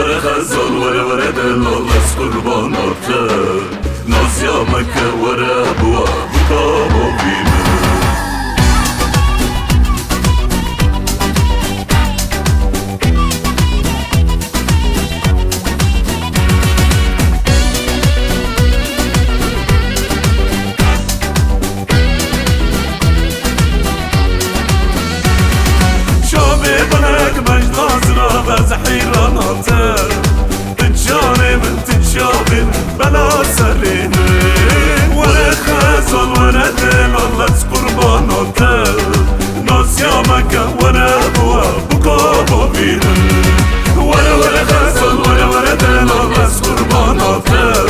وره خزال وره دلال از قرباناته نازیامک وره بوا بکا بابیمه زحيراناته تجاني من تجابن بلا سرينه ولا خزال ولا دلال از قرباناته نازیامک وره بوا بکا بابیمه ولا خزال ولا دلال از قرباناته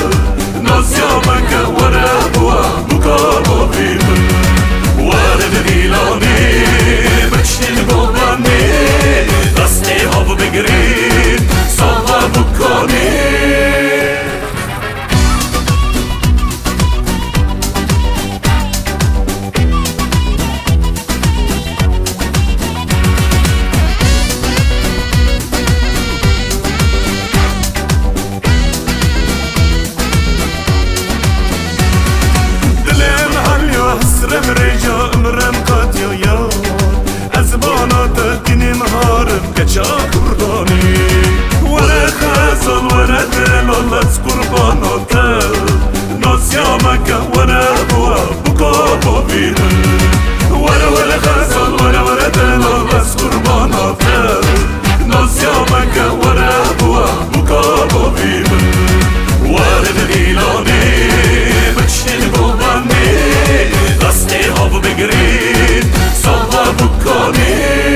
نازیامک وره بوا بکا بابیمه وارد دیلانی بچین بابانی دستی هاو بگیرید ساوا بکنید دلم همیو حسرم ریجا امرم قدیا یا از بانات دینیم هارم کچا کردانی وره خزال وره دلال از قرباناته نازیامک وره بوا بکا بابیمه وره خزال وره دلال از قرباناته نازیامک وره بوا بکا بابیمه وارد دیلانی بچین بابانی دستی هاو بگیرید ساوا بکنید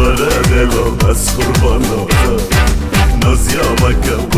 وره دلال از قرباناته نازیامک